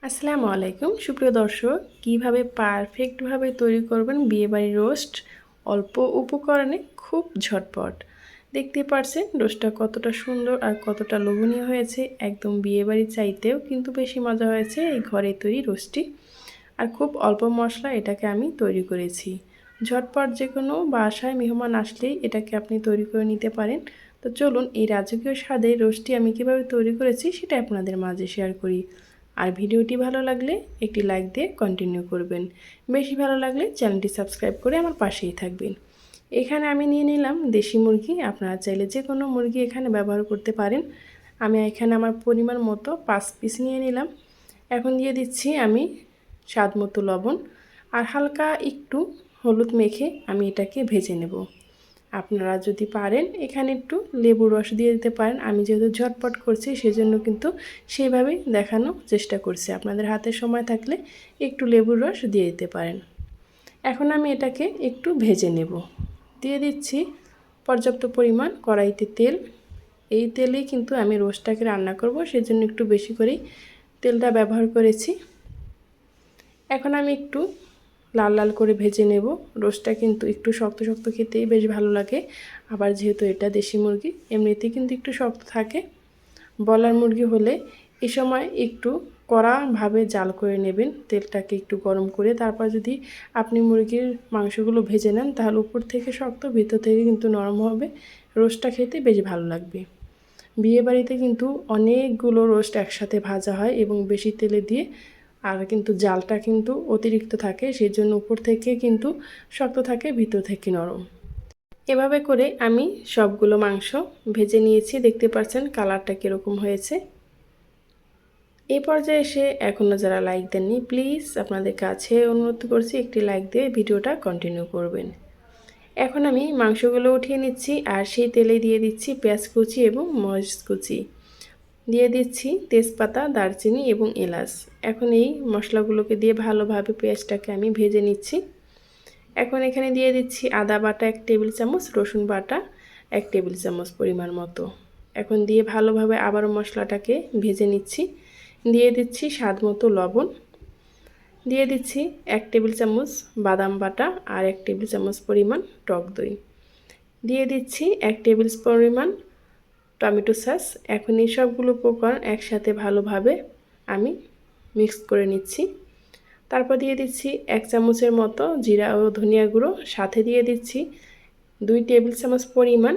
আসসালামু আলাইকুম সুপ্রিয় দর্শক, কিভাবে পারফেক্টভাবে তৈরি করবেন বিয়েবাড়ির রোস্ট অল্প উপকরণে খুব ঝটপট। দেখতে পারছেন রোস্টটা কতটা সুন্দর আর কতটা লোভনীয় হয়েছে। একদম বিয়েবাড়ির চাইতেও কিন্তু বেশি মজা হয়েছে এই ঘরে তৈরি রোস্টটি। আর খুব অল্প মশলা এটাকে আমি তৈরি করেছি। ঝটপট যে কোনো বাসায় মেহমান আসলেই এটাকে আপনি তৈরি করে নিতে পারেন। তো চলুন এই রাজকীয় স্বাদের রোস্টটি আমি কীভাবে তৈরি করেছি সেটা আপনাদের মাঝে শেয়ার করি। আর ভিডিওটি ভালো লাগলে একটি লাইক দিয়ে কন্টিনিউ করবেন। বেশি ভালো লাগলে চ্যানেলটি সাবস্ক্রাইব করে আমার পাশেই থাকবেন। এখানে আমি নিয়ে নিলাম দেশি মুরগি, আপনারা চাইলে যে কোনো মুরগি এখানে ব্যবহার করতে পারেন। আমি এখানে আমার পরিমাণ মতো 5 পিস নিয়ে নিলাম। এখন দিয়ে দিচ্ছি আমি স্বাদ মতো লবণ আর হালকা একটু হলুদ মেখে আমি এটাকে ভেজে নেব। আপনারা যদি পারেন এখানে একটু লেবুর রস দিয়ে দিতে পারেন। আমি যেহেতু ঝটপট করছি সেজন্য কিন্তু সেইভাবেই দেখানোর চেষ্টা করছি। আপনাদের হাতে সময় থাকলে একটু লেবুর রস দিয়ে দিতে পারেন। এখন আমি এটাকে একটু ভেজে নেব। দিয়ে দিচ্ছি পর্যাপ্ত পরিমাণ কড়াইতে তেল। এই তেলেই কিন্তু আমি রোস্টটাকে রান্না করব, সেজন্য একটু বেশি করেই তেলটা ব্যবহার করেছি। এখন আমি একটু লাল লাল করে ভেজে নেব। রোস্টটা কিন্তু একটু শক্ত শক্ত খেতেই বেশ ভালো লাগে। আবার যেহেতু এটা দেশি মুরগি এমনিতেই কিন্তু একটু শক্ত থাকে। ব্রয়লার মুরগি হলে এই সময় একটু কড়াভাবে জাল করে নেবেন, তেলটাকে একটু গরম করে। তারপর যদি আপনি মুরগির মাংসগুলো ভেজে নেন তাহলে উপর থেকে শক্ত, ভিতর থেকে কিন্তু নরম হবে। রোস্টটা খেতে বেশ ভালো লাগবে। বিয়েবাড়িতে কিন্তু অনেকগুলো রোস্ট একসাথে ভাজা হয় এবং বেশি তেলে দিয়ে, আর কিন্তু জালটা কিন্তু অতিরিক্ত থাকে, সেই জন্য উপর থেকে কিন্তু শক্ত থাকে, ভিতর থেকে নরম। এভাবে করে আমি সবগুলো মাংস ভেজে নিয়েছি। দেখতে পাচ্ছেন কালারটা কীরকম হয়েছে। এই পর্যায়ে এসে এখনও যারা লাইক দেননি প্লিজ আপনাদের কাছে অনুরোধ করছি একটি লাইক দিয়ে ভিডিওটা কন্টিনিউ করবেন। এখন আমি মাংসগুলো উঠিয়ে নিচ্ছি আর সেই তেলে দিয়ে দিচ্ছি পেঁয়াজ কুচি এবং মরিচ কুচি, দিয়ে দিচ্ছি তেজপাতা, দারচিনি এবং এলাচ। এখন এই মশলাগুলোকে দিয়ে ভালোভাবে পেঁয়াজটাকে আমি ভেজে নিচ্ছি। এখন এখানে দিয়ে দিচ্ছি আদা বাটা 1 টেবিল চামচ, রসুন বাটা 1 টেবিল চামচ পরিমাণ মতো। এখন দিয়ে ভালোভাবে আবারও মশলাটাকে ভেজে নিচ্ছি। দিয়ে দিচ্ছি স্বাদ মতো লবণ, দিয়ে দিচ্ছি 1 টেবিল চামচ বাদাম বাটা আর 1 টেবিল চামচ পরিমাণ টক দই, দিয়ে দিচ্ছি 1 টেবিল পরিমাণ টমেটো সস। এখন এই সবগুলো উপকরণ একসাথে ভালোভাবে আমি মিক্স করে নিচ্ছি। তারপর দিয়ে দিচ্ছি 1 চামচের মতো জিরা ও ধনিয়া গুঁড়ো, সাথে দিয়ে দিচ্ছি 2 টেবিল চামচ পরিমাণ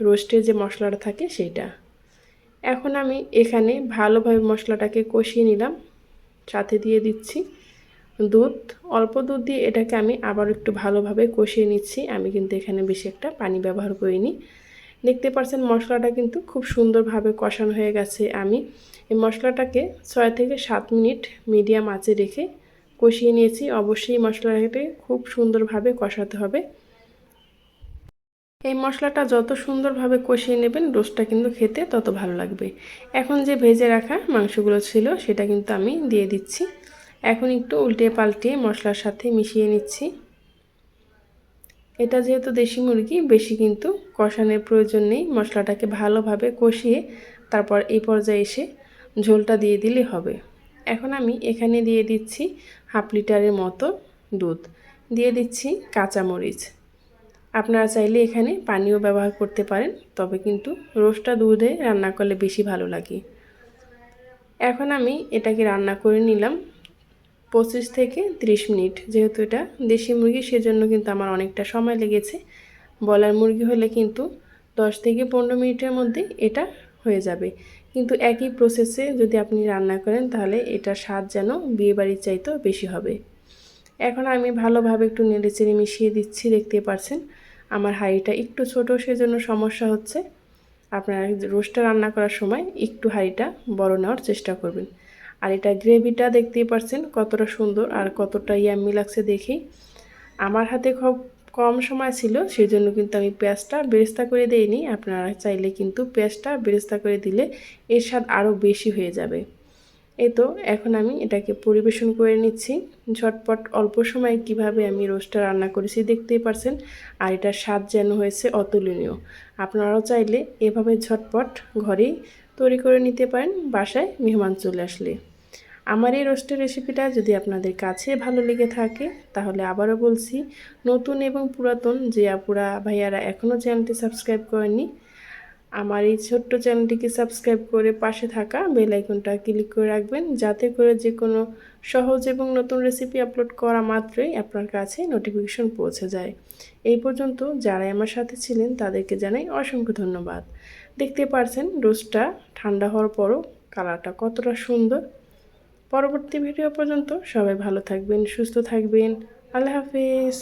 রোস্টের যে মশলাটা থাকে সেইটা। এখন আমি এখানে ভালোভাবে মশলাটাকে কষিয়ে নিলাম। সাথে দিয়ে দিচ্ছি দুধ, অল্প দুধ দিয়ে এটাকে আমি আবার একটু ভালোভাবে কষিয়ে নিচ্ছি। আমি কিন্তু এখানে বেশি একটা পানি ব্যবহার করিনি। দেখতে পাচ্ছেন মশলাটা কিন্তু খুব সুন্দরভাবে কষানো হয়ে গেছে। আমি এই মশলাটাকে 6 থেকে 7 মিনিট মিডিয়াম আঁচে রেখে কষিয়ে নিয়েছি। অবশ্যই মশলাটাকে খুব সুন্দরভাবে কষাতে হবে। এই মশলাটা যত সুন্দরভাবে কষিয়ে নেবেন রোস্টটা কিন্তু খেতে তত ভালো লাগবে। এখন যে ভেজে রাখা মাংসগুলো ছিল সেটা কিন্তু আমি দিয়ে দিচ্ছি। এখন একটু উল্টে পাল্টে মশলার সাথে মিশিয়ে নিচ্ছি। এটা যেহেতু দেশি মুরগি বেশি কিন্তু কষানোর প্রয়োজন নেই। মশলাটাকে ভালোভাবে কষিয়ে তারপর এই পর্যায়ে এসে ঝোলটা দিয়ে দিলে হবে। এখন আমি এখানে দিয়ে দিচ্ছি হাফ লিটারের মতো দুধ, দিয়ে দিচ্ছি কাঁচামরিচ। আপনারা চাইলে এখানে পানিও ব্যবহার করতে পারেন, তবে কিন্তু রোস্টটা দুধে রান্না করলে বেশি ভালো লাগে। এখন আমি এটাকে রান্না করে নিলাম 25 থেকে 30 মিনিট। যেহেতু এটা দেশি মুরগি সেজন্য কিন্তু আমার অনেকটা সময় লেগেছে। ব্রয়লার মুরগি হলে কিন্তু 10 থেকে 15 মিনিটের মধ্যে এটা হয়ে যাবে। কিন্তু একই প্রসেসে যদি আপনি রান্না করেন তাহলে এটার স্বাদ যেন বিয়েবাড়ির চাইতেও বেশি হবে। এখন আমি ভালোভাবে একটু নেড়েচেড়ে মিশিয়ে দিচ্ছি। দেখতে পাচ্ছেন আমার হাঁড়িটা একটু ছোট, সেজন্য সমস্যা হচ্ছে। আপনারা রোস্টটা রান্না করার সময় একটু হাঁড়িটা বড় নেওয়ার চেষ্টা করবেন। আর এটা গ্রেভিটা দেখতেই পাচ্ছেন কতটা সুন্দর আর কতটা ইয়াম্মি লাগছে দেখেই। আমার হাতে খুব কম সময় ছিল সেজন্য কিন্তু আমি পেঁয়াজটা বেরেস্তা করে দেইনি। আপনারা চাইলে কিন্তু পেঁয়াজটা বেরেস্তা করে দিলে এর স্বাদ আরও বেশি হয়ে যাবে। এই তো এখন আমি এটাকে পরিবেশন করে নিচ্ছি। ঝটপট অল্প সময়ে কিভাবে আমি রোস্টটা রান্না করেছি দেখতেই পারছেন। আর এটার স্বাদ যেন হয়েছে অতুলনীয়। আপনারাও চাইলে এভাবে ঝটপট ঘরেই তৈরি করে নিতে পারেন বাসায় মেহমান চলে আসলে। আমার এই রোস্টের রেসিপিটা যদি আপনাদের কাছে ভালো লেগে থাকে তাহলে আবারও বলছি, নতুন এবং পুরাতন যে আপুরা ভাইয়ারা এখনও চ্যানেলটি সাবস্ক্রাইব করেননি, আমার এই ছোট্ট চ্যানেলটিকে সাবস্ক্রাইব করে পাশে থাকা বেল আইকনটা ক্লিক করে রাখবেন, যাতে করে যে কোনো সহজ এবং নতুন রেসিপি আপলোড করা মাত্রই আপনার কাছে নোটিফিকেশন পৌঁছে যায়। এই পর্যন্ত যারাই আমার সাথে ছিলেন তাদেরকে জানাই অসংখ্য ধন্যবাদ। দেখতে পারছেন রোস্টটা ঠান্ডা হওয়ার পরও কালারটা কতটা সুন্দর। পরবর্তী ভিডিও পর্যন্ত সবাই ভালো থাকবেন, সুস্থ থাকবেন। আল্লাহ হাফেজ।